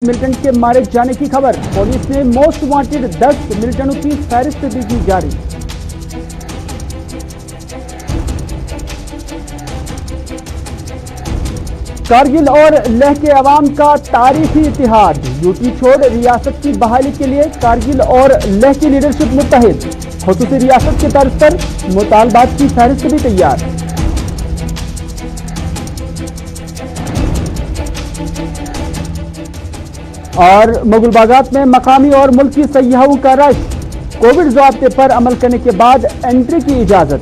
Militant के मारे जाने की खबर। पुलिस ने मोस्ट वांटेड 10 मिलिटेंटों की फहरिस्त भी की जारी। कारगिल और लेह के अवाम का तारीखी इतिहाद। यूटी छोड़ रियासत की बहाली के लिए कारगिल और लेह की लीडरशिप मुत्तहिद। खुसूसी रियासत के तर्ज पर मुतालबात की फहरिस्त भी तैयार। और मुगलबागात में मकामी और मुल्की सयाहों का रश। कोविड ज़ाब्ते पर अमल करने के बाद एंट्री की इजाजत।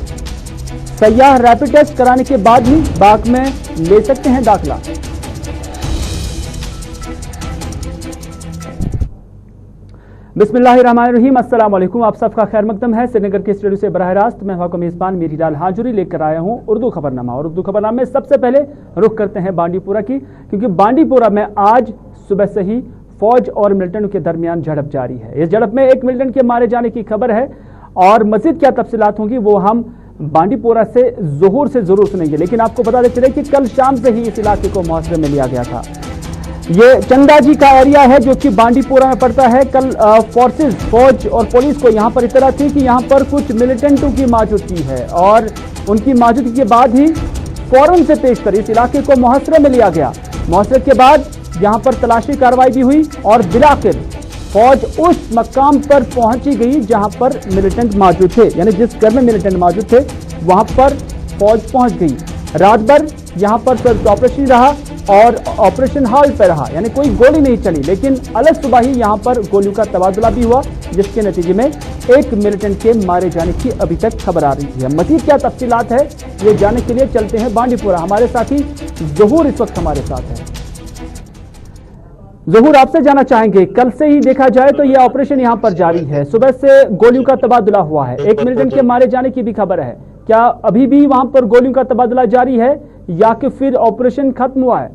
सयाह रैपिड टेस्ट कराने के बाद ही बाग में ले सकते हैं दाखिला। बिस्मिल्लाहिर्रहमानिर्रहीम, अस्सलाम वालेकुम। आप सबका खैर मकदम है। श्रीनगर के स्टूडियो से बराह रास्त मैं आपका मेज़बान मीरीलाल हाजुरी लेकर आया हूं उर्दू खबरनामा। और उर्दू खबरनामे में सबसे पहले रुख करते हैं बांडीपुरा की, क्योंकि बांडीपुरा में आज सुबह से ही फौज और मिलिटेंट के दरमियान झड़प जारी है। इस झड़प में एक मिलिटेंट के मारे जाने की खबर है और मजीद क्या तफसीलात होंगी वो हम बांडीपुरा से ज़हूर से जरूर सुनेंगे। लेकिन आपको बता देते चले कि कल शाम से ही इस इलाके को मुहासरे में लिया गया था। ये चंदाजी का एरिया है जो कि बांडीपुरा में पड़ता है। कल फौज और पुलिस को यहाँ पर इतला थी कि यहाँ पर कुछ मिलिटेंटों की मौजूदगी है और उनकी मौजूदगी के बाद ही फौरन से पेश कर इस इलाके को मुहासरे में लिया गया। मुहासरे के बाद यहाँ पर तलाशी कार्रवाई भी हुई और बिलाखिर फौज उस मकाम पर पहुंची गई जहां पर मिलिटेंट मौजूद थे, यानी जिस घर में मिलिटेंट मौजूद थे वहां पर फौज पहुंच गई। रात भर यहां पर सर्च ऑपरेशन रहा और ऑपरेशन हॉल्ट पर रहा, यानी कोई गोली नहीं चली। लेकिन अलग सुबह ही यहां पर गोलियों का तबादला भी हुआ, जिसके नतीजे में एक मिलिटेंट के मारे जाने की अभी तक खबर आ रही है। मजीद क्या तफसीलात है ये जानने के लिए चलते हैं बांडीपुरा। हमारे साथी ज़हूर इस वक्त हमारे साथ है। ज़हूर, आपसे जानना चाहेंगे, कल से ही देखा जाए तो यह ऑपरेशन यहां पर जारी है। सुबह से गोलियों का तबादला हुआ है, एक मिलिटेंट के मारे जाने की भी खबर है। क्या अभी भी वहां पर गोलियों का तबादला जारी है या कि फिर ऑपरेशन खत्म हुआ है?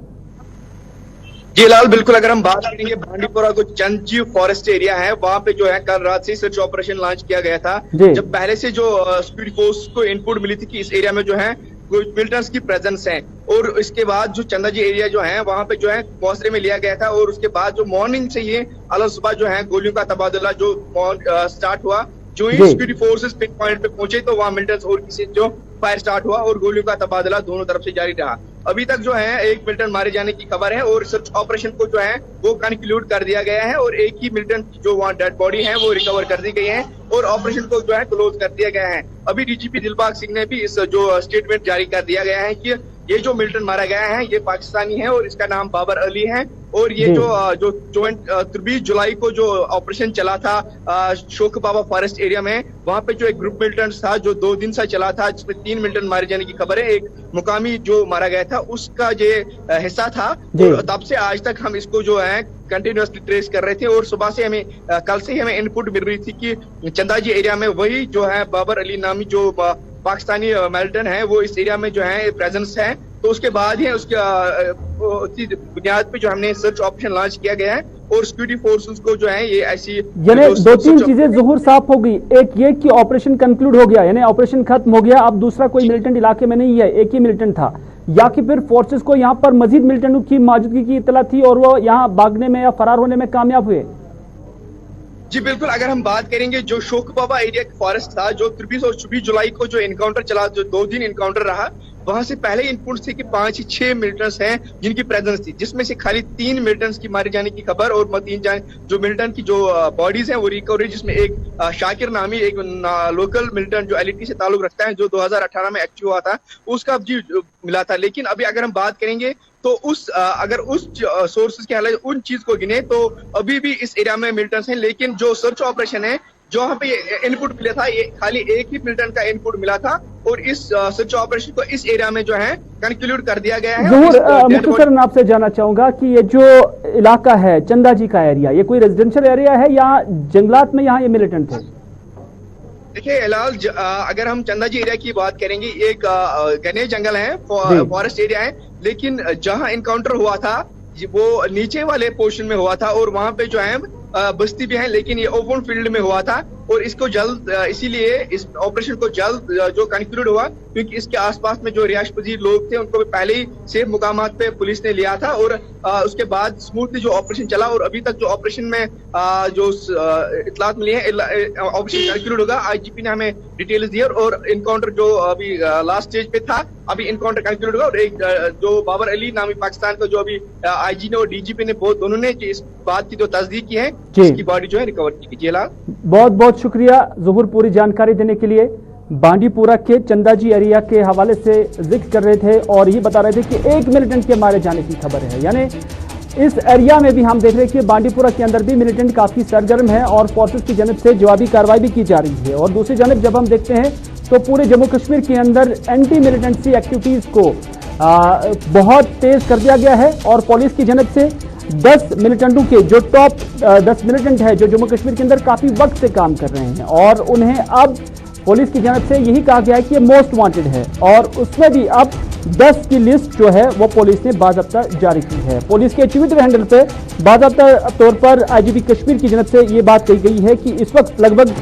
जी लाल, बिल्कुल। अगर हम बात करेंगे बांडीपुरा को चंदजी फॉरेस्ट एरिया है, वहां पे जो है कल रात से सर्च ऑपरेशन लॉन्च किया गया था। जब पहले से जो स्पीड फोर्स को इनपुट मिली थी कि इस एरिया में जो है कुछ मिलिटेंट्स की प्रेजेंस है, और इसके बाद जो चंदाजी एरिया जो है वहां पे जो है मुहासरे में लिया गया था। और उसके बाद जो मॉर्निंग से ये अलग सुबह जो है गोलियों का तबादला जो स्टार्ट हुआ। जो ही सिक्योरिटी फोर्सेस पिन पॉइंट पे पहुंचे तो वहां मिलिटेंट्स और किसी जो फायर स्टार्ट हुआ और गोलियों का तबादला दोनों तरफ से जारी रहा। अभी तक जो है एक मिलिटेंट मारे जाने की खबर है और सर्च ऑपरेशन को जो है वो कंक्लूड कर दिया गया है और एक ही मिलिटेंट जो वहाँ डेड बॉडी है वो रिकवर कर दी गई है और ऑपरेशन को जो है क्लोज कर दिया गया है। अभी डीजीपी दिलबाग सिंह ने भी इस जो स्टेटमेंट जारी कर दिया गया है कि ये जो मिलिटेंट मारा गया है ये पाकिस्तानी है और इसका नाम बाबर अली है। और ये जो 23 जुलाई को जो ऑपरेशन चला था शोक बाबा फॉरेस्ट एरिया में, वहां पे जो एक ग्रुप मिलिटेंट था जो 2 दिन से चला था, जिसमें 3 मिलिटेंट मारे जाने की खबर है। एक मुकामी जो मारा गया था उसका ये हिस्सा था। और तब से आज तक हम इसको जो है कंटिन्यूअसली ट्रेस कर रहे थे और सुबह से हमें कल से ही हमें इनपुट मिल रही थी कि चंदाजी एरिया में वही जो है बाबर अली नामी जो पाकिस्तानी मिलिटेंट है वो इस एरिया में जो है प्रेजेंस है। तो उसके बाद ही उसकी बुनियाद पे जो हमने सर्च ऑपरेशन लॉन्च किया गया है और सिक्योरिटी फोर्सेस को जो है ये ऐसी यानी 2-3 चीजें ज़हूर साफ हो गई। एक ये कि ऑपरेशन कंक्लूड हो गया, यानी ऑपरेशन खत्म हो गया, अब दूसरा कोई मिलिटेंट इलाके में नहीं है, एक ही मिलिटेंट था, या कि फिर फोर्सेस को यहाँ पर मजीद मिलिटेंटों की मौजूदगी की इतला थी और वो यहाँ भागने में या फरार होने में कामयाब हुए? जी बिल्कुल। अगर हम बात करेंगे जो शोक बाबा एरिया फॉरेस्ट था, जो 23 और 24 जुलाई को जो इनकाउंटर चला, जो 2 दिन इनकाउंटर रहा, वहां से पहले इनपुट थे कि 5-6 मिलिटेंट्स हैं जिनकी प्रेजेंस थी, जिसमें से खाली 3 मिलिटेंट्स की मारे जाने की खबर और 3 जो मिलिटेंट की जो बॉडीज हैं वो रिकवरी, जिसमें एक शाकिर नामी एक लोकल मिलिटेंट जो एलईटी से ताल्लुक रखता है जो 2018 में एक्टिव हुआ था, उसका जी मिला था। लेकिन अभी अगर हम बात करेंगे तो अगर उस सोर्सेज के हालात उन चीज को गिने तो अभी भी इस एरिया में मिलिटेंट्स हैं। लेकिन जो सर्च ऑपरेशन है जो वहाँ पे इनपुट मिला था, ये खाली एक ही मिलिटेंट का इनपुट मिला था और इस सर्च ऑपरेशन को इस एरिया में जो है कंक्लूड कर दिया गया है। मुख्तसरन आपसे जानना चाहूंगा कि ये जो इलाका है चंदाजी का एरिया, ये कोई रेजिडेंशियल एरिया है या जंगलात में यहाँ ये मिलिटेंट थे? देखिए हिलाल, अगर हम चंदाजी एरिया की बात करेंगे, एक घने जंगल है, फॉरेस्ट एरिया है, लेकिन जहां इनकाउंटर हुआ था वो नीचे वाले पोर्शन में हुआ था और वहां पे जो है बस्ती भी है, लेकिन ये ओपन फील्ड में हुआ था। और इसको जल्द इसीलिए इस ऑपरेशन को जल्द जो कंक्लूड हुआ, क्योंकि इसके आसपास में जो रिहायश पजीर लोग थे उनको पहले ही सेफ मुकामात पे पुलिस ने लिया था और उसके बाद स्मूथली जो ऑपरेशन चला और अभी तक जो ऑपरेशन में जो इतलात मिली है ऑपरेशन कंक्लूड होगा। आईजीपी ने हमें डिटेल्स दी और इनकाउंटर जो अभी लास्ट स्टेज पे था, अभी इनकाउंटर कंक्लूड होगा और एक जो बाबर अली नामी पाकिस्तान का जो अभी आईजी ने और डीजीपी ने दोनों ने इस बात की जो तस्दीक की है, इसकी बॉडी जो है रिकवर की। जी बहुत बहुत शुक्रिया ज़ुहूर पूरी जानकारी देने के लिए। बांडीपुरा के चंदाजी एरिया के हवाले से जिक्र कर रहे थे और ये बता रहे थे कि एक मिलिटेंट के मारे जाने की खबर है। यानी इस एरिया में भी हम देख रहे हैं कि बांडीपुरा के अंदर भी मिलिटेंट काफ़ी सरगर्म है और फोर्सेस की जानब से जवाबी कार्रवाई भी की जा रही है। और दूसरी जानब जब हम देखते हैं तो पूरे जम्मू कश्मीर के अंदर एंटी मिलिटेंसी एक्टिविटीज़ को बहुत तेज़ कर दिया गया है और पुलिस की जानब से 10 मिलिटेंटों के जो टॉप 10 मिलिटेंट है जो जम्मू कश्मीर के अंदर काफ़ी वक्त से काम कर रहे हैं और उन्हें अब पुलिस की जानब से यही कहा गया है कि ये मोस्ट वांटेड है और उसमें भी अब 10 की लिस्ट जो है वो पुलिस ने बाज़ाब्ता जारी की है। पुलिस के ट्विटर हैंडल पे बाज़ाब्ता तौर पर आईजीपी कश्मीर की जानब से ये बात कही गई है कि इस वक्त लगभग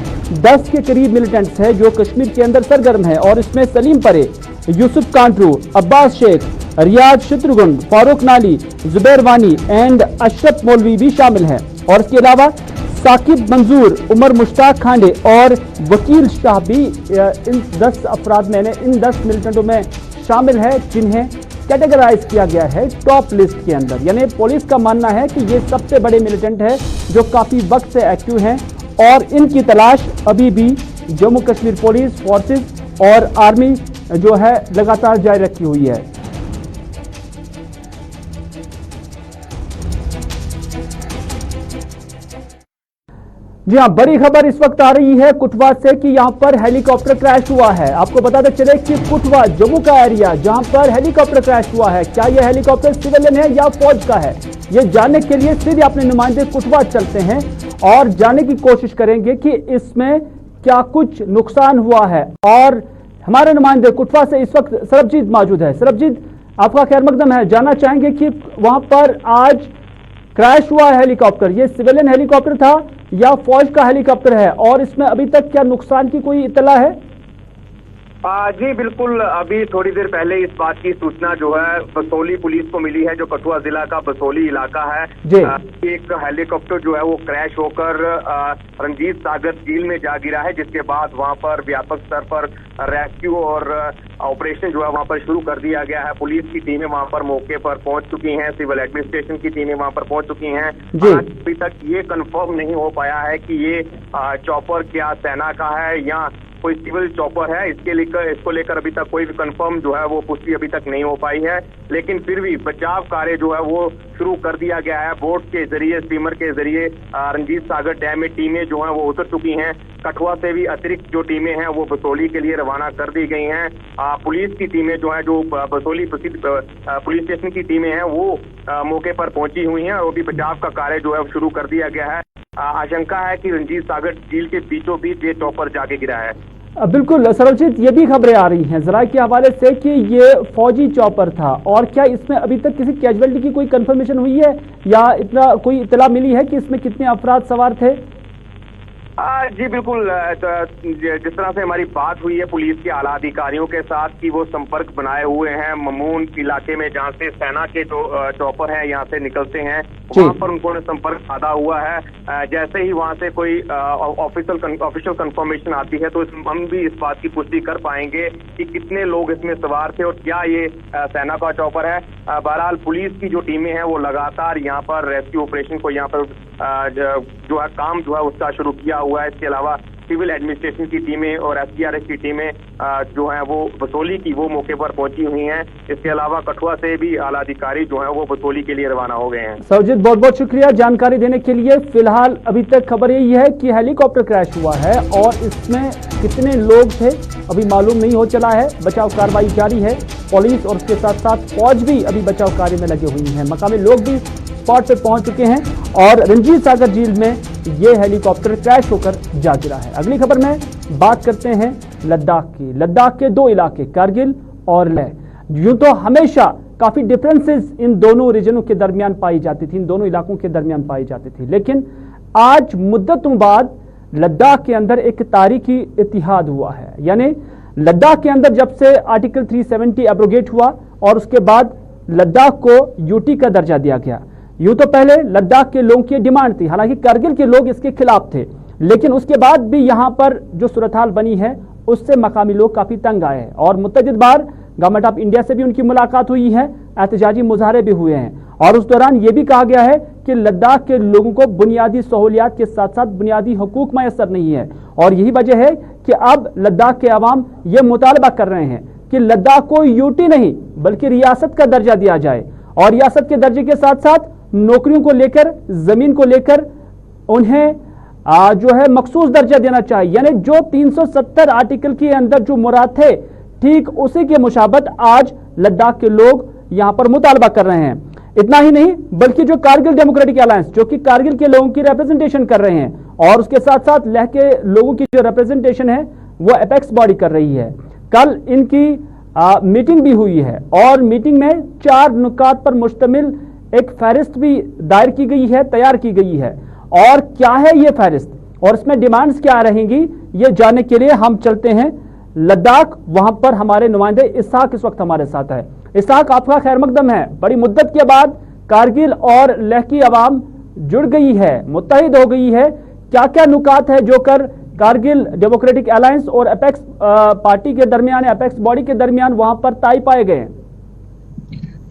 10 के करीब मिलिटेंट्स हैं जो कश्मीर के अंदर सरगर्म है और इसमें सलीम परे, यूसुफ कांटरू, अब्बास शेख, रियाज शत्रुघ्न, फारूक नाली, जुबैर वानी एंड अशरफ मौलवी भी शामिल हैं। और इसके अलावा साकिब मंजूर, उमर मुश्ताक खांडे और वकील शाह भी इन 10 अफराद में इन 10 मिलिटेंटों में शामिल है जिन्हें कैटेगराइज किया गया है टॉप लिस्ट के अंदर। यानी पुलिस का मानना है कि ये सबसे बड़े मिलिटेंट है जो काफ़ी वक्त से एक्टिव हैं और इनकी तलाश अभी भी जम्मू कश्मीर पुलिस, फोर्सेस और आर्मी जो है लगातार जारी रखी हुई है। जी हाँ, बड़ी खबर इस वक्त आ रही है कुटवा से कि यहां पर हेलीकॉप्टर क्रैश हुआ है। आपको बताते चले कि कुटवा जम्मू का एरिया जहां पर हेलीकॉप्टर क्रैश हुआ है, क्या यह हेलीकॉप्टर सिविलियन है या फौज का है, ये जानने के लिए सीधे अपने नुमाइंदे कुटवा चलते हैं और जानने की कोशिश करेंगे कि इसमें क्या कुछ नुकसान हुआ है। और हमारे नुमाइंदे कुटवा से इस वक्त सरबजीत मौजूद है। सरबजीत, आपका खैर मकदम है। जानना चाहेंगे कि वहां पर आज क्रैश हुआ है हेलीकॉप्टर, ये सिविलियन हेलीकॉप्टर था या फौज का हेलीकॉप्टर है और इसमें अभी तक क्या नुकसान की कोई इत्तला है? जी बिल्कुल, अभी थोड़ी देर पहले इस बात की सूचना जो है बसोली पुलिस को मिली है, जो कठुआ जिला का बसोली इलाका है। एक हेलीकॉप्टर जो है वो क्रैश होकर रंजीत सागर झील में जा गिरा है, जिसके बाद वहां पर व्यापक स्तर पर रेस्क्यू और ऑपरेशन जो है वहां पर शुरू कर दिया गया है। पुलिस की टीमें वहां पर मौके पर पहुंच चुकी हैं, सिविल एडमिनिस्ट्रेशन की टीमें वहां पर पहुंच चुकी हैं। अभी तक ये कंफर्म नहीं हो पाया है कि ये चॉपर क्या सेना का है या कोई सिविल चॉपर है। इसको लेकर अभी तक कोई भी कंफर्म जो है वो पुष्टि अभी तक नहीं हो पाई है, लेकिन फिर भी बचाव कार्य जो है वो शुरू कर दिया गया है। बोट के जरिए, स्टीमर के जरिए रंजीत सागर डैम में टीमें जो हैं वो उतर चुकी हैं। कठुआ से भी अतिरिक्त जो टीमें हैं वो बसोली के लिए रवाना कर दी गई हैं। पुलिस की टीमें जो हैं, जो बसोली पुलिस स्टेशन की टीमें हैं वो मौके पर पहुंची हुई हैं और अभी बचाव का कार्य जो है शुरू कर दिया गया है। आशंका है कि रंजीत सागर झील के बीचों बीच ये चॉपर जाके गिरा है। बिल्कुल सरबजीत, ये भी खबरें आ रही हैं जरा के हवाले से कि ये फौजी चॉपर था और क्या इसमें अभी तक किसी कैजुअलिटी की कोई कंफर्मेशन हुई है या इतना कोई इत्तला मिली है कि इसमें कितने अफराद सवार थे? जी बिल्कुल, जिस तरह से हमारी बात हुई है पुलिस के आला अधिकारियों के साथ कि वो संपर्क बनाए हुए हैं ममून इलाके में, जहाँ से सेना के जो चॉपर हैं यहाँ से निकलते हैं, वहाँ पर उन्होंने संपर्क साधा हुआ है। जैसे ही वहाँ से कोई ऑफिशियल कंफर्मेशन आती है तो हम भी इस बात की पुष्टि कर पाएंगे कि कितने लोग इसमें सवार थे और क्या ये सेना का चॉपर है। बहरहाल पुलिस की जो टीमें हैं वो लगातार यहाँ पर रेस्क्यू ऑपरेशन को यहाँ पर जो है काम जो है उसका शुरू किया हुआ है। इसके अलावा सिविल एडमिनिस्ट्रेशन की टीमें और एसडीआरएफ की टीमें जो हैं वो बसोली की वो मौके पर पहुंची हुई हैं। इसके अलावा कठुआ से भी आला अधिकारी जो हैं वो बसोली के लिए रवाना हो गए हैं। सरबजीत, बहुत बहुत शुक्रिया जानकारी देने के लिए। फिलहाल अभी तक खबर यही है कि हेलीकॉप्टर क्रैश हुआ है और इसमें कितने लोग थे अभी मालूम नहीं हो चला है। बचाव कार्रवाई जारी है, पुलिस और उसके साथ साथ फौज भी अभी बचाव कार्य में लगे हुई हैं। मकामी लोग भी स्पॉट पे पहुंच चुके हैं और रंजीत सागर झील में ये हेलीकॉप्टर क्रैश होकर जा गिरा है। अगली खबर में बात करते हैं लद्दाख की। लद्दाख के दो इलाके कारगिल और लेह, यूं तो हमेशा काफी डिफरेंसेस इन दोनों रीजनों के दरमियान पाई जाती थी, इन दोनों इलाकों के दरमियान पाई जाती थी, लेकिन आज मुद्दतों बाद लद्दाख के अंदर एक तारीखी इतिहाद हुआ है। यानी लद्दाख के अंदर जब से आर्टिकल 370 एब्रोगेट हुआ और उसके बाद लद्दाख को यूटी का दर्जा दिया गया। यूं तो पहले लद्दाख के लोगों की डिमांड थी, हालांकि कारगिल के लोग इसके खिलाफ थे, लेकिन उसके बाद भी यहां पर जो सूरत हाल बनी है उससे मकामी लोग काफी तंग आए हैं और मुतअद्दिद बार गवर्नमेंट ऑफ इंडिया से भी उनकी मुलाकात हुई है, एहतजाजी मुजाहरे भी हुए हैं और उस दौरान यह भी कहा गया है कि लद्दाख के लोगों को बुनियादी सहूलियात के साथ साथ बुनियादी हुकूक मैसर नहीं है। और यही वजह है कि अब लद्दाख के अवाम ये मुतालबा कर रहे हैं कि लद्दाख को यूटी नहीं बल्कि रियासत का दर्जा दिया जाए और रियासत के दर्जे के साथ साथ नौकरियों को लेकर, जमीन को लेकर उन्हें जो है मखसूस दर्जा देना चाहिए। यानी जो 370 आर्टिकल के अंदर जो मुराद थे ठीक उसी के मुशाबत आज लद्दाख के लोग यहां पर मुतालबा कर रहे हैं। इतना ही नहीं बल्कि जो कारगिल डेमोक्रेटिक अलायंस जो कि कारगिल के लोगों की रिप्रेजेंटेशन कर रहे हैं और उसके साथ साथ लेह के लोगों की जो रिप्रेजेंटेशन है वो एपेक्स बॉडी कर रही है। कल इनकी मीटिंग भी हुई है और मीटिंग में 4 नुकात पर मुश्तमिल एक फहरिस्त भी दायर की गई है, तैयार की गई है। और क्या है ये फहरिस्त और इसमें डिमांड्स क्या रहेंगी ये जानने के लिए हम चलते हैं लद्दाख। वहां पर हमारे नुमाइंदे इसहाक इस वक्त हमारे साथ है। इसहाक, आपका खैर मकदम है। बड़ी मुद्दत के बाद कारगिल और लेह की आवाम जुड़ गई है, मुत्तहिद हो गई है। क्या क्या नुकात है जो कर कारगिल डेमोक्रेटिक अलायंस और एपेक्स पार्टी के दरमियान, एपेक्स बॉडी के दरमियान वहां पर तय पाए गए?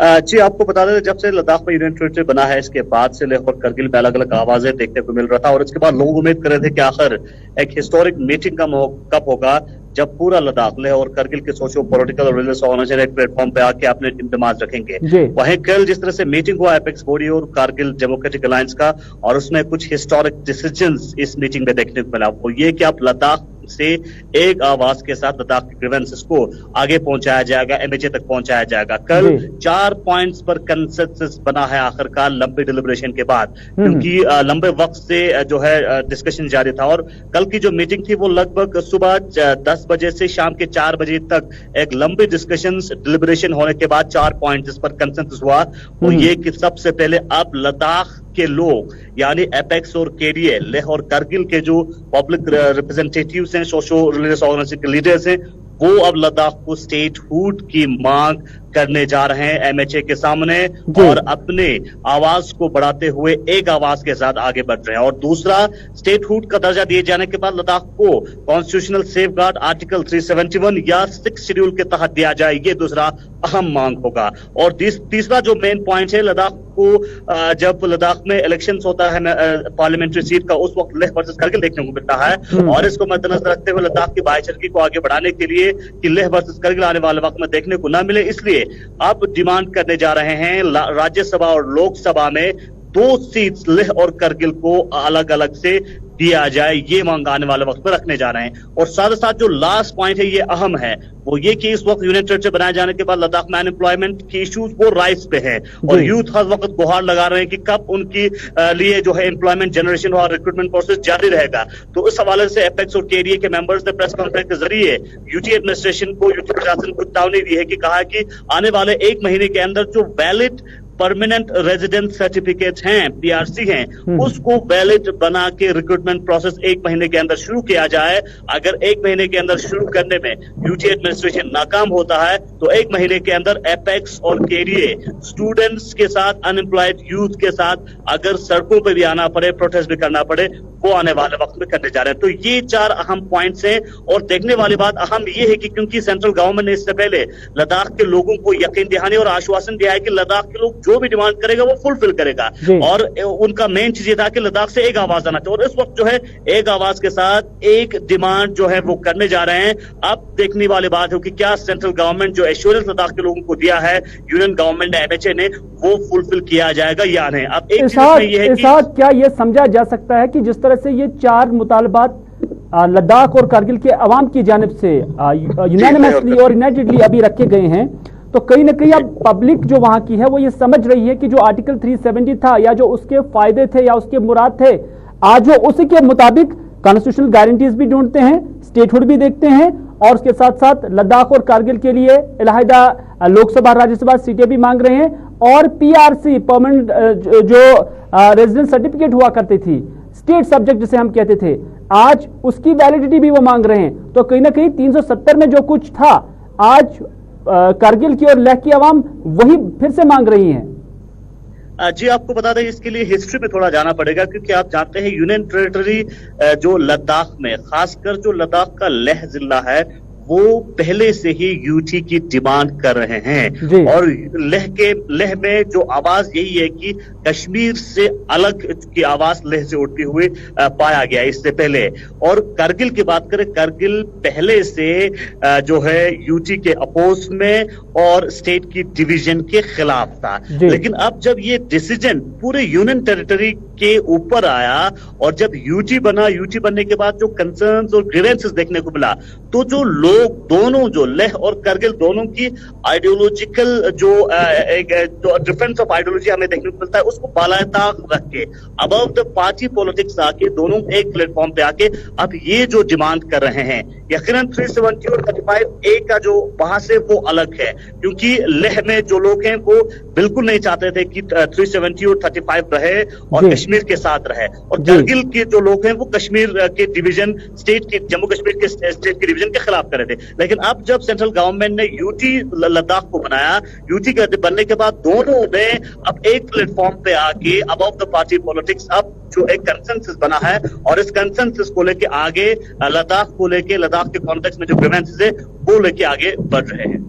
जी, आपको बता दें जब से लद्दाख में यूनियन टेरिटरी बना है इसके बाद से लेह और करगिल में अलग अलग आवाजें देखने को मिल रहा था और इसके बाद लोग उम्मीद कर रहे थे कि आखिर एक हिस्टोरिक मीटिंग का कब होगा जब पूरा लद्दाख लेह और करगिल के सोशियो पॉलिटिकल और रिलीजियस ऑर्गेनाइजेशन एक प्लेटफॉर्म पे आके अपने डिमांड रखेंगे। वहीं कल जिस तरह से मीटिंग हुआ एपेक्स बॉडी और कारगिल डेमोक्रेटिक अलायंस का और उसमें कुछ हिस्टोरिक डिसीजंस इस मीटिंग में देखने को मिला, वो ये कि आप लद्दाख से एक आवाज के साथ लद्दाख के ग्रीवेंसेस को आगे पहुंचाया जाएगा, एमएचए तक पहुंचाया जाएगा। कल 4 पॉइंट्स पर कंसेंसस बना है आखिरकार लंबे डिलिब्रेशन के बाद, क्योंकि लंबे वक्त से जो है डिस्कशन जारी था और कल की जो मीटिंग थी वो लगभग सुबह 10 बजे से शाम के 4 बजे तक एक लंबी डिस्कशंस डिलिब्रेशन होने के बाद 4 पॉइंट्स पर कंसेंसस हुआ। और ये कि सबसे पहले अब लद्दाख के लोग यानी एपेक्स और केडीए लेह और करगिल के जो पब्लिक रिप्रेजेंटेटिव्स हैं, सोशो रिलीजियस ऑर्गेनाइजेशन के लीडर्स हैं, वो अब लद्दाख को स्टेटहुड की मांग करने जा रहे हैं एमएचए के सामने और अपने आवाज को बढ़ाते हुए एक आवाज के साथ आगे बढ़ रहे हैं। और दूसरा, स्टेटहुड का दर्जा दिए जाने के बाद लद्दाख को कॉन्स्टिट्यूशनल सेफगार्ड आर्टिकल 371 या 6 शेड्यूल के तहत दिया जाए, ये दूसरा अहम मांग होगा। और तीसरा जो मेन पॉइंट है, लद्दाख को जब लद्दाख में इलेक्शन होता है पार्लियामेंट्री सीट का, उस वक्त लेह वर्सेस करगिल देखने को मिलता है और इसको मद्देनजर रखते हुए लद्दाख की बाईचरगी को आगे बढ़ाने के लिए कि लेह वर्सेस करगिल आने वाले वक्त में देखने को न मिले, इसलिए अब डिमांड करने जा रहे हैं राज्यसभा और लोकसभा में 2 सीट्स लेह और करगिल को अलग अलग से दिया जाए, ये मांग आने वाले वक्त में रखने जा रहे हैं। और साथ साथ जो लास्ट पॉइंट है ये अहम है, वो ये कि इस वक्त यूनियन टेरिटरी बनाए जाने के बाद लद्दाख में अनएम्प्लॉयमेंट की इश्यूज वो राइज पे हैं और यूथ हर वक्त गुहार लगा रहे हैं कि कब उनकी लिए जो है एम्प्लॉयमेंट जनरेशन और रिक्रूटमेंट प्रोसेस जारी रहेगा। तो इस हवाले से एपेक्स और केडीए के मेंबर्स ने प्रेस कॉन्फ्रेंस के जरिए यूटी एडमिनिस्ट्रेशन को, यूटी प्रशासन को चेतावनी दी है कि कहा कि आने वाले 1 महीने के अंदर जो वैलिड परमानेंट रेजिडेंट सर्टिफिकेट हैं, पीआरसी हैं, उसको वैलिड बना के रिक्रूटमेंट प्रोसेस 1 महीने के अंदर शुरू किया जाए। अगर 1 महीने के अंदर शुरू करने में यूटी एडमिनिस्ट्रेशन नाकाम होता है तो 1 महीने के अंदर एपेक्स और केडीए स्टूडेंट्स के साथ, अनएम्प्लॉयड यूथ के साथ अगर सड़कों पर भी आना पड़े, प्रोटेस्ट भी करना पड़े, वो आने वाले वक्त में करने जा रहे हैं। तो ये 4 अहम पॉइंट्स हैं और देखने वाली बात अहम ये है कि क्योंकि सेंट्रल गवर्नमेंट ने इससे पहले लद्दाख के लोगों को यकीन दिलाने और आश्वासन दिया है कि लद्दाख के लोग जो भी डिमांड करेगा वो फुलफिल करेगा और उनका मेन चीज ये था कि लद्दाख से एक आवाज आना चाहिए और इस वक्त जो है एक आवाज के साथ एक डिमांड जो है वो करने जा रहे हैं। अब देखने वाली बात है कि क्या सेंट्रल गवर्नमेंट जो एश्योरेंस लद्दाख के लोगों को दिया है यूनियन गवर्नमेंट एमएचए ने, वो फुलफिल किया जाएगा या नहीं। अब एक चीज ये है कि क्या ये समझा जा सकता है कि जिस तरह से ये 4 मुतालबात लद्दाख और करगिल के अवाम की जानिब से यूनानिमसली और यूनाइटेडली अभी रखे गए हैं, तो कहीं ना कहीं अब पब्लिक जो वहां की है वो ये समझ रही है कि जो आर्टिकल 370 था या जो उसके फायदे थे या उसके मुराद थे, आज वो उसी के मुताबिक कॉन्स्टिट्यूशनल गारंटीज भी ढूंढते हैं, स्टेटहुड भी देखते हैं और उसके साथ साथ लद्दाख और कारगिल के लिए इलाहिदा लोकसभा राज्यसभा सीटें भी मांग रहे हैं और पीआरसी परमानेंट जो रेजिडेंट सर्टिफिकेट हुआ करती थी स्टेट सब्जेक्ट जिसे हम कहते थे, आज उसकी वैलिडिटी भी वो मांग रहे हैं। तो कहीं ना कहीं 370 में जो कुछ था, आज कारगिल की और लेह की आवाम वही फिर से मांग रही है। जी, आपको बता दें, इसके लिए हिस्ट्री में थोड़ा जाना पड़ेगा, क्योंकि आप जानते हैं यूनियन टेरिटरी जो लद्दाख में, खासकर जो लद्दाख का लेह जिला है, वो पहले से ही यूटी की डिमांड कर रहे हैं। और लेह में जो आवाज यही है कि कश्मीर से अलग की आवाज लेह से उठती हुई पाया गया इससे पहले। और कारगिल की बात करें, कारगिल पहले से जो है यूटी के अपोज में और स्टेट की डिवीजन के खिलाफ था। लेकिन अब जब ये डिसीजन पूरे यूनियन टेरिटरी के ऊपर आया और जब यूटी बना, यूटी बनने के बाद जो कंसर्न्स और ग्रीवेंसेस देखने को मिला, तो जो लोग दोनों, जो लेह और कारगिल दोनों की आइडियोलॉजिकल जो डिफरेंस ऑफ आइडियोलॉजी हमें देखने को मिलता है, उसको बालाताक रख के अबव द पार्टी पॉलिटिक्स आके दोनों एक प्लेटफॉर्म पे आके अब ये जो डिमांड कर रहे हैं, यकीनन 370 और 35A का जो वहां से वो अलग है, क्योंकि लेह में जो लोग हैं वो बिल्कुल नहीं चाहते थे कि 370 और 35 रहे और कश्मीर के साथ रहे। और कारगिल के जो लोग हैं वो कश्मीर के डिवीजन, स्टेट के, जम्मू कश्मीर के स्टेट के डिवीजन के खिलाफ कर रहे थे। लेकिन अब जब सेंट्रल गवर्नमेंट ने यूटी लद्दाख को बनाया, यूटी के बनने के बाद दोनों ने अब एक प्लेटफॉर्म पे आके अबव द पार्टी पॉलिटिक्स अब जो एक कंसेंसस बना है, और इस कंसेंसस को लेके आगे लद्दाख को लेके, लद्दाख के कॉन्टेक्स्ट में जो ग्रीवेंसेस है वो लेके आगे बढ़ रहे हैं।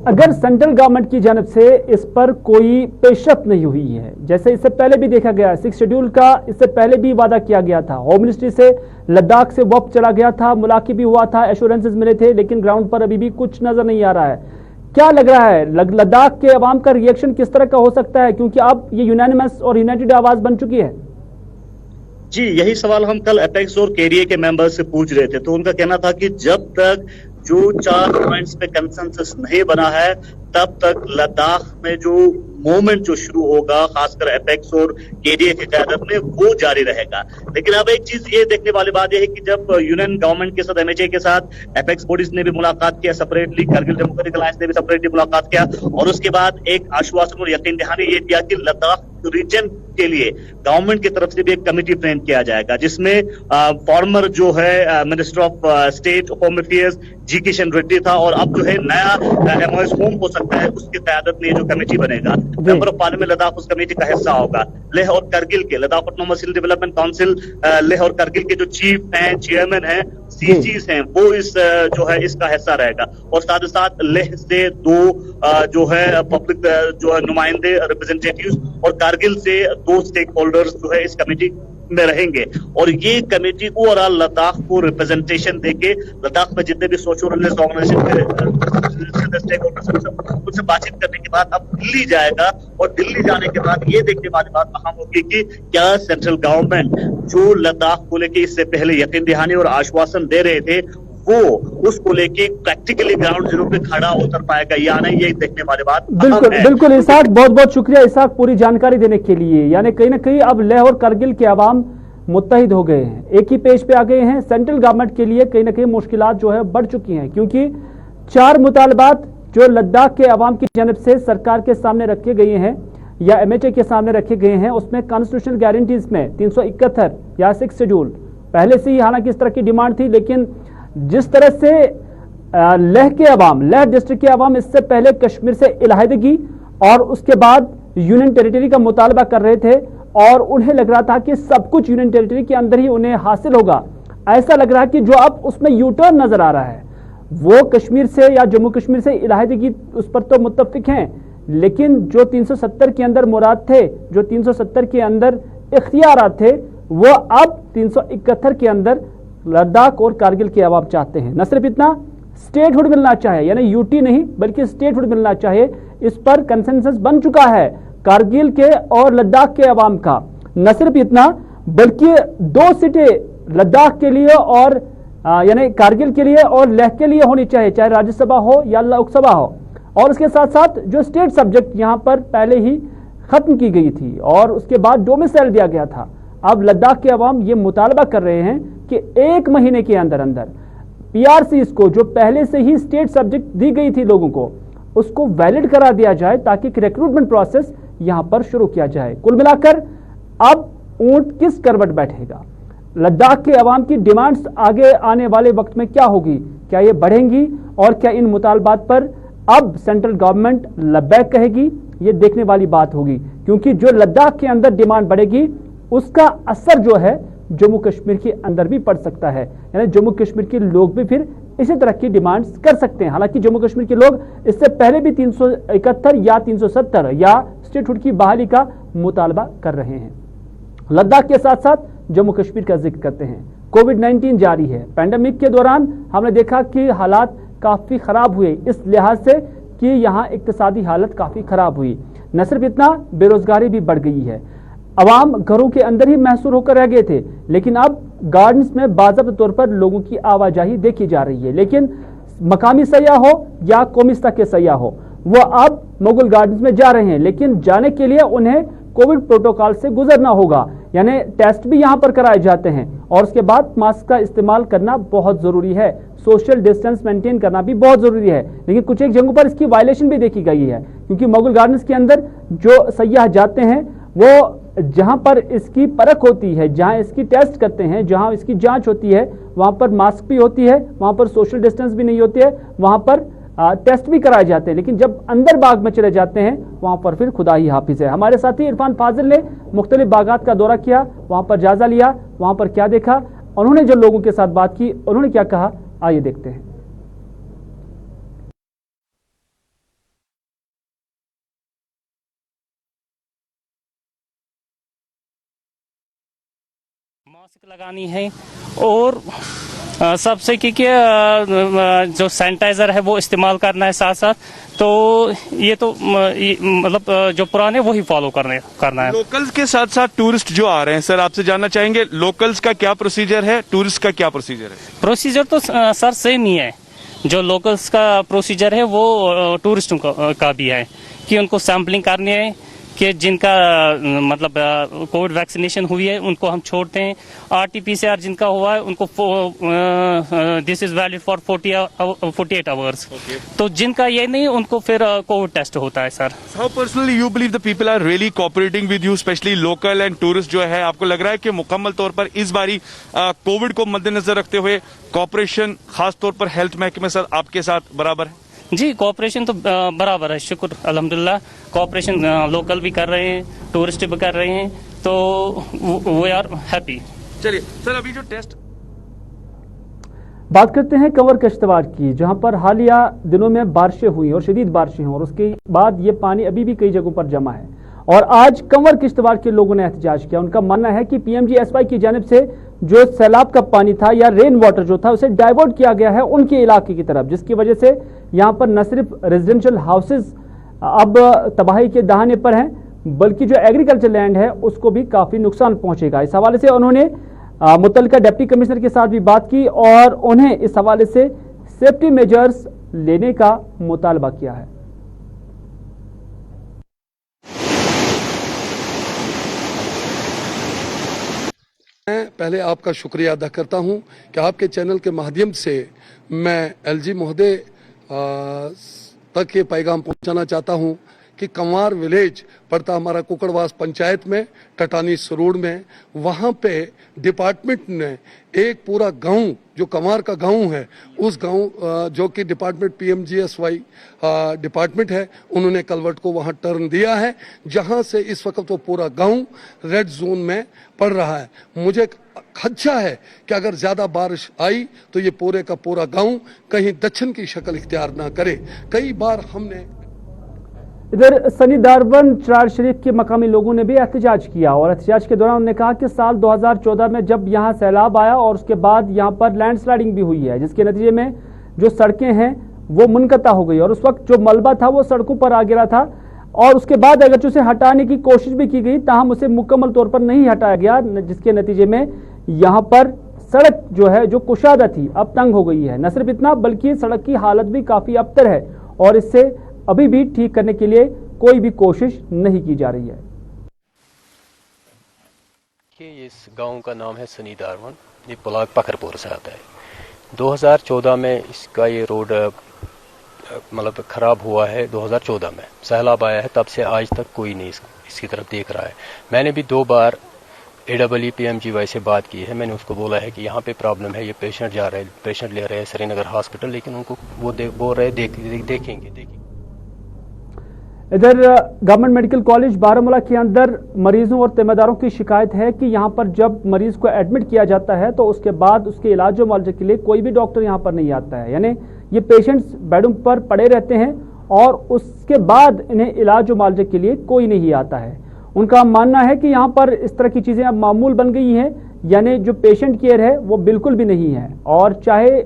अगर सेंट्रल गवर्नमेंट की जानब से इस पर कोई पेशरफ नहीं हुई है, जैसे इससे पहले भी देखा गया, 6 शेड्यूल का इससे पहले भी वादा किया गया था, होम मिनिस्ट्री से लद्दाख से वक्त चला गया था, मुलाकात भी हुआ था, एश्योरेंसेस मिले थे, लेकिन ग्राउंड पर अभी भी कुछ नजर नहीं आ रहा है। क्या लग रहा है लद्दाख के अवाम का रिएक्शन किस तरह का हो सकता है, क्योंकि अब ये यूनानिमस और यूनाइटेड आवाज बन चुकी है? जी, यही सवाल हम कल एपेक्स और केडीए के मेंबर्स से पूछ रहे थे, तो उनका कहना था कि जब तक जो 4 पॉइंट्स पे कंसेंसस नहीं बना है, तब तक लद्दाख में जो मूवमेंट जो शुरू होगा, खासकर एपेक्स और केडीए की क़यादत में, वो जारी रहेगा। लेकिन अब एक चीज ये देखने वाली बात यह है कि जब यूनियन गवर्नमेंट के साथ, एमएचए के साथ एपेक्स बॉडीज ने भी मुलाकात किया सेपरेटली, कारगिल डेमोक्रेटिक अलायंस ने भी सेपरेटली मुलाकात किया, और उसके बाद एक आश्वासन और यकीन दहानी ये दिया कि लद्दाख रीजन के लिए गवर्नमेंट की तरफ से भी एक कमेटी फ्रेम किया जाएगा, जिसमें फॉर्मर जो है minister of state home affairs G Kishan Reddy था, और अब जो है नया एमओएस होम हो सकता है, उसकी क़यादत में जो कमेटी बनेगा, मेंबर ऑफ पार्लियामेंट लद्दाख उस कमेटी का हिस्सा होगा। लेह और कारगिल के, लद्दाख ऑटोनोमस हिल डेवलपमेंट काउंसिल, लेह और कारगिल के जो चीफ हैं, चेयरमैन हैं, सीजीज हैं, वो इस जो है इसका हिस्सा रहेगा। और साथ ही साथ लेह से 2 जो है पब्लिक जो है नुमाइंदे, रिप्रेजेंटेटिव्स, और कारगिल से 2 स्टेक होल्डर्स जो है इस कमेटी में रहेंगे। और ये कमेटी ओवरऑल लद्दाख को रिप्रेजेंटेशन देके, लद्दाख में जितने भी सोशल ऑर्गेनाइजेशन के स्टेक होल्डर्स उनसे बातचीत करने के बाद अब दिल्ली जाएगा, और दिल्ली जाने के बाद ये देखने वाली बात अहम होगी कि क्या सेंट्रल गवर्नमेंट जो लद्दाख को लेके इससे पहले यकीन दहानी और आश्वासन दे रहे थे, वो उसको लेके प्रैक्टिकली ग्राउंड जीरो पे खड़ा उतर पाएगा या नहीं, ये देखने वाली बात। बिल्कुल इसाक, बहुत बहुत शुक्रिया इसाक पूरी जानकारी देने के लिए। यानी कहीं ना कहीं अब लेह और कारगिल के अवाम मुत्तहिद हो गए हैं, एक ही पेज पे आ गए हैं। सेंट्रल गवर्नमेंट के लिए कहीं ना कहीं मुश्किलात जो है बढ़ चुकी हैं, क्योंकि 4 मुतालबात जो लद्दाख के अवाम की जानब से सरकार के सामने रखे गए हैं या एमएचए के सामने रखे गए हैं, उसमें कॉन्स्टिट्यूशनल गारंटीज में 371 या 6 शेड्यूल पहले से ही हालांकि इस तरह की डिमांड थी, लेकिन जिस तरह से लेह के अवाम, लेह डिस्ट्रिक्ट के अवाम इससे पहले कश्मीर से इलाहिदगी और उसके बाद यूनियन टेरिटरी का मुतालबा कर रहे थे, और उन्हें लग रहा था कि सब कुछ यूनियन टेरिटरी के अंदर ही उन्हें हासिल होगा। ऐसा लग रहा है कि जो अब उसमें यूटर्न नजर आ रहा है, वो कश्मीर से या जम्मू कश्मीर से इलाहिदगी उस पर तो मुत्तफिक हैं, लेकिन जो 370 के अंदर मुराद थे, जो 370 के अंदर इख्तियारात थे, वो अब 371 के अंदर लद्दाख और कारगिल के अवाम चाहते हैं। न सिर्फ इतना, स्टेटहुड मिलना चाहिए, यानी यूटी नहीं बल्कि स्टेटहुड मिलना चाहिए। इस पर कंसेंसस बन चुका है कारगिल के और लद्दाख के अवाम का। न सिर्फ इतना, बल्कि 2 सीटें लद्दाख के लिए और यानी कारगिल के लिए और लेह के लिए होनी चाहिए, चाहे राज्यसभा हो या लोकसभा हो। और उसके साथ साथ जो स्टेट सब्जेक्ट यहां पर पहले ही खत्म की गई थी और उसके बाद डोमिसाइल दिया गया था, अब लद्दाख के अवाम ये मुतालबा कर रहे हैं कि 1 महीने के अंदर अंदर पीआरसीज को, जो पहले से ही स्टेट सब्जेक्ट दी गई थी लोगों को, उसको वैलिड करा दिया जाए ताकि रिक्रूटमेंट प्रोसेस यहां पर शुरू किया जाए। कुल मिलाकर अब ऊंट किस करवट बैठेगा, लद्दाख के अवाम की डिमांड्स आगे आने वाले वक्त में क्या होगी, क्या ये बढ़ेंगी और क्या इन मुतालबात पर अब सेंट्रल गवर्नमेंट लब्बैक कहेगी, ये देखने वाली बात होगी। क्योंकि जो लद्दाख के अंदर डिमांड बढ़ेगी उसका असर जो है जम्मू कश्मीर के अंदर भी पड़ सकता है, यानी जम्मू कश्मीर के लोग भी फिर इसी तरह की डिमांड्स कर सकते हैं। हालांकि जम्मू कश्मीर के लोग इससे पहले भी 371 या 370 या स्टेटहुड की बहाली का मुतालबा कर रहे हैं। लद्दाख के साथ साथ जम्मू कश्मीर का जिक्र करते हैं। कोविड-19 जारी है। पैंडेमिक के दौरान हमने देखा कि हालात काफी खराब हुए, इस लिहाज से कि यहाँ इक्तिसादी हालत काफी खराब हुई। न सिर्फ इतना, बेरोजगारी भी बढ़ गई है। अवाम घरों के अंदर ही महसूर होकर रह गए थे, लेकिन अब गार्डन्स में बाज़ाब्ता तौर पर लोगों की आवाजाही देखी जा रही है। लेकिन मकामी सयाह हो या कौमी सतह के सयाह हो, वो अब मुगल गार्डन्स में जा रहे हैं, लेकिन जाने के लिए उन्हें कोविड प्रोटोकॉल से गुजरना होगा, यानी टेस्ट भी यहां पर कराए जाते हैं और उसके बाद मास्क का इस्तेमाल करना बहुत जरूरी है, सोशल डिस्टेंस मेंटेन करना भी बहुत जरूरी है। लेकिन कुछ एक जगहों पर इसकी वायलेशन भी देखी गई है, क्योंकि मुगल गार्डन्स के अंदर जो सयाह जाते हैं वो जहां पर इसकी परख होती है, जहां इसकी टेस्ट करते हैं, जहां इसकी जांच होती है, वहां पर मास्क भी होती है, वहां पर सोशल डिस्टेंस भी नहीं होती है, वहां पर टेस्ट भी कराए जाते हैं। लेकिन जब अंदर बाग में चले जाते हैं वहां पर फिर खुदा ही हाफिज है। हमारे साथी इरफान फाजिल ने मुख्तलिफ बागात का दौरा किया, वहां पर जायजा लिया, वहां पर क्या देखा, उन्होंने जो लोगों के साथ बात की उन्होंने क्या कहा, आइए देखते हैं। मास्क लगानी है और सबसे क्योंकि जो सैनिटाइजर है वो इस्तेमाल करना है साथ साथ, तो ये तो मतलब जो पुराने वही फॉलो करना है। लोकल्स के साथ साथ टूरिस्ट जो आ रहे हैं, सर आपसे जानना चाहेंगे लोकल्स का क्या प्रोसीजर है, टूरिस्ट का क्या प्रोसीजर है? प्रोसीजर तो सर सेम ही है। जो लोकल्स का प्रोसीजर है वो टूरिस्टों का भी है कि उनको सैम्पलिंग करनी है कि जिनका मतलब कोविड वैक्सीनेशन हुई है उनको हम छोड़ते हैं। RT-PCR जिनका हुआ है उनको this is valid for 48 hours. तो जिनका ये नहीं उनको फिर कोविड टेस्ट होता है। Sir how personally you believe the people are really cooperating with you, especially local and tourist जो है, आपको लग रहा है कि मुकम्मल तौर पर इस बारी कोविड को मद्देनजर रखते हुए कोऑपरेशन खास तौर पर हेल्थ महकमे सर आपके साथ बराबर है? जी, कोऑपरेशन तो बराबर है, शुक्र अल्हम्दुलिल्लाह। कोऑपरेशन लोकल भी कर रहे हैं, टूरिस्ट भी कर रहे हैं, तो वी आर हैप्पी। चलिए सर, अभी जो टेस्ट बात करते हैं कंवर किश्तवाड़ की, जहां पर हालिया दिनों में बारिशें हुई और शदीद बारिशें हुई और उसके बाद ये पानी अभी भी कई जगहों पर जमा है। और आज कंवर किश्तवाड़ के लोगों ने एहतजाज किया। उनका मानना है कि PMGSY की जानिब से जो सैलाब का पानी था या रेन वाटर जो था उसे डाइवर्ट किया गया है उनके इलाके की तरफ, जिसकी वजह से यहाँ पर न सिर्फ रेजिडेंशियल हाउसेज अब तबाही के दहाने पर हैं, बल्कि जो एग्रीकल्चर लैंड है उसको भी काफी नुकसान पहुंचेगा। इस हवाले से उन्होंने मुतल्लिका डिप्टी कमिश्नर के साथ भी बात की और उन्हें इस हवाले से सेफ्टी मेजर्स लेने का मुतालबा किया है। मैं पहले आपका शुक्रिया अदा करता हूं कि आपके चैनल के माध्यम से मैं LG महोदय तक ये पैगाम पहुंचाना चाहता हूं कि कंवार विलेज पड़ता हमारा कुकड़वास पंचायत में, टटानी सरोड़ में, वहां पे डिपार्टमेंट ने एक पूरा गांव जो कंवार का गांव है, उस गांव जो कि डिपार्टमेंट PMGSY डिपार्टमेंट है, उन्होंने कलवर्ट को वहां टर्न दिया है, जहां से इस वक्त वो पूरा गांव रेड जोन में पड़ रहा है। मुझे खदशा है कि अगर ज्यादा बारिश आई तो ये पूरे का पूरा गांव कहीं दक्षिण की शक्ल इख्तियार ना करे। कई बार हमने इधर सनी दारवन चरार शरीफ के मकामी लोगों ने भी एहतजाज किया और एहतजाज के दौरान उन्होंने कहा कि साल 2014 में जब यहाँ सैलाब आया और उसके बाद यहाँ पर लैंडस्लाइडिंग भी हुई है, जिसके नतीजे में जो सड़कें हैं वो मुनक़ता हो गई और उस वक्त जो मलबा था वो सड़कों पर आ गिरा था और उसके बाद अगरचे उसे हटाने की कोशिश भी की गई, ताहम उसे मुकम्मल तौर पर नहीं हटाया गया, जिसके नतीजे में यहाँ पर सड़क जो है जो कुशादा थी अब तंग हो गई है। न सिर्फ इतना बल्कि सड़क की हालत भी काफी अबतर है और इससे अभी भी ठीक करने के लिए कोई भी कोशिश नहीं की जा रही है। इस गांव का नाम है सनी दारवन, ये ब्लॉक पखरपुर से आता है। 2014 में इसका ये रोड मतलब खराब हुआ है। 2014 में सैलाब आया है, तब से आज तक कोई नहीं इसकी तरफ देख रहा है। मैंने भी 2 बार AEPMGY سے بات کی ہے. میں نے اس کو بولا ہے کہ یہاں پہ پرابلم ہے, یہ پیشنٹ جا رہے ہیں, پیشنٹ لے رہے ہیں سری نگر ہاسپٹل, لیکن ان کو وہ بول رہے دیکھیں گے. ادھر گورنمنٹ میڈیکل کالج بارہمولہ کے اندر مریضوں اور ذمہ داروں کی شکایت ہے کہ یہاں پر جب مریض کو ایڈمٹ کیا جاتا ہے تو اس کے بعد اس کے علاج و معالجے کے لیے کوئی بھی ڈاکٹر یہاں پر نہیں آتا ہے. یعنی یہ پیشنٹس بیڈوں پر پڑے رہتے ہیں اور اس کے بعد انہیں علاج و معالجے کے لیے کوئی نہیں آتا ہے. ان کا ماننا ہے کہ یہاں پر اس طرح کی چیزیں اب معمول بن گئی ہیں, یعنی جو پیشنٹ کیئر ہے وہ بالکل بھی نہیں ہے, اور چاہے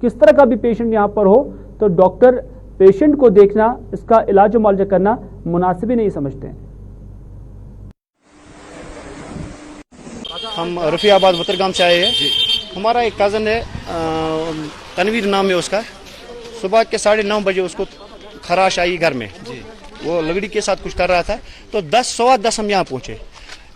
کس طرح کا بھی پیشنٹ یہاں پر ہو تو ڈاکٹر پیشنٹ کو دیکھنا, اس کا علاج و معالجہ کرنا مناسب ہی نہیں سمجھتے ہیں. ہم رفیع آباد وترگام سے آئے ہیں. ہمارا ایک کزن ہے, تنویر نام ہے اس کا. صبح کے 9:30 بجے اس کو خراش آئی گھر میں. وہ لگڑی کے ساتھ کچھ کر رہا تھا تو 10:15 ہم یہاں پہنچے.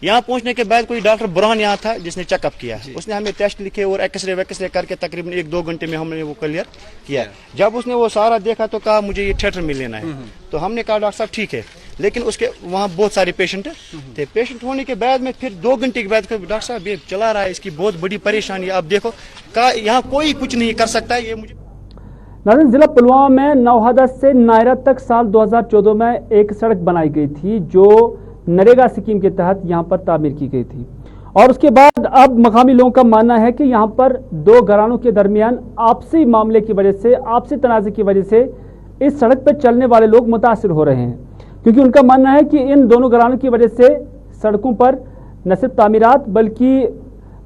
یہاں پہنچنے کے بعد کوئی ڈاکٹر برہان یہاں تھا جس نے چیک اپ کیا. اس نے ہمیں ٹیسٹ لکھے اور ایکس رے کر کے تقریباً 1-2 گھنٹے میں ہم نے وہ کلیئر کیا. جب اس نے وہ سارا دیکھا تو کہا مجھے یہ تھیٹر میں لینا ہے. تو ہم نے کہا ڈاکٹر صاحب ٹھیک ہے, لیکن اس کے وہاں بہت سارے پیشنٹ تھے. پیشنٹ ہونے کے بعد میں پھر 2 گھنٹے کے بعد ڈاکٹر صاحب یہ چلا رہا ہے, اس کی بہت بڑی پریشانی ہے, آپ دیکھو. کہا یہاں کوئی کچھ نہیں کر سکتا ہے. یہ مجھے ناظرین, ضلع پلوامہ میں نوہدہ سے نائرہ تک سال 2014 میں ایک سڑک بنائی گئی تھی جو نریگا اسکیم کے تحت یہاں پر تعمیر کی گئی تھی, اور اس کے بعد اب مقامی لوگوں کا ماننا ہے کہ یہاں پر 2 گھرانوں کے درمیان آپسی معاملے کی وجہ سے, آپسی تنازع کی وجہ سے اس سڑک پہ چلنے والے لوگ متاثر ہو رہے ہیں, کیونکہ ان کا ماننا ہے کہ ان دونوں گھرانوں کی وجہ سے سڑکوں پر نہ صرف تعمیرات بلکہ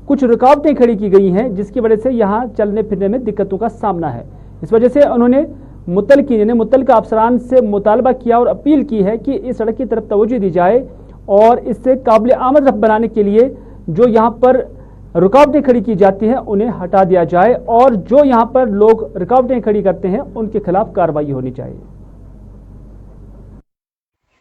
کچھ رکاوٹیں کھڑی کی گئی ہیں, جس کی وجہ سے یہاں چلنے پھرنے میں دقتوں کا سامنا ہے. اس وجہ سے انہوں نے متعلقہ افسران سے مطالبہ کیا اور اپیل کی ہے کہ اس سڑک کی طرف توجہ دی جائے اور اس سے قابل آمد رفت بنانے کے لیے جو یہاں پر رکاوٹیں کھڑی کی جاتی ہیں انہیں ہٹا دیا جائے, اور جو یہاں پر لوگ رکاوٹیں کھڑی کرتے ہیں ان کے خلاف کارروائی ہونی چاہیے.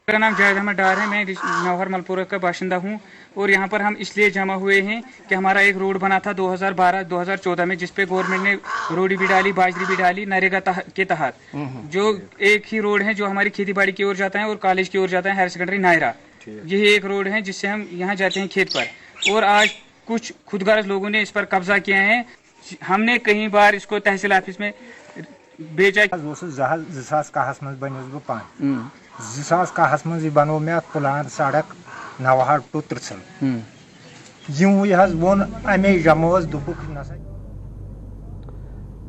میرا نام جاوید احمد ڈار ہے, میں نوہر ملپورہ کا باشندہ ہوں, اور یہاں پر ہم اس لیے جمع ہوئے ہیں کہ ہمارا ایک روڈ بنا تھا 2012-2014 میں, جس پہ گورنمنٹ نے روڈی بھی ڈالی, باجری بھی ڈالی نریگا کے تحت. جو ایک ہی روڈ ہے جو ہماری کھیتی باڑی کی اور جاتا ہے اور کالج کی اور جاتا ہے, ہائر سیکنڈری نائرہ. یہی ایک روڈ ہے جس سے ہم یہاں جاتے ہیں کھیت پر, اور آج کچھ خود غرض لوگوں نے اس پر قبضہ کیا ہے. ہم نے کئی بار اس کو تحصیل آفس میں بیچا. 2010 من بنس بہ پان 2010 من بنو میں پلان سڑک نوہر ٹو ترسل. یہ ون امی جمع دپک نسا.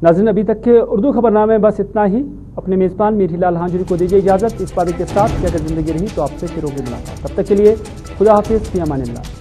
ناظرین, ابھی تک کے اردو خبر نامے بس اتنا ہی. اپنے میزبان میری لال ہانجری کو دیجیے اجازت, اس بات کے ساتھ کہ اگر زندگی رہی تو آپ سے پھر ہوگی ملاقات. تب تک کے لیے خدا حافظ, فی امان اللہ.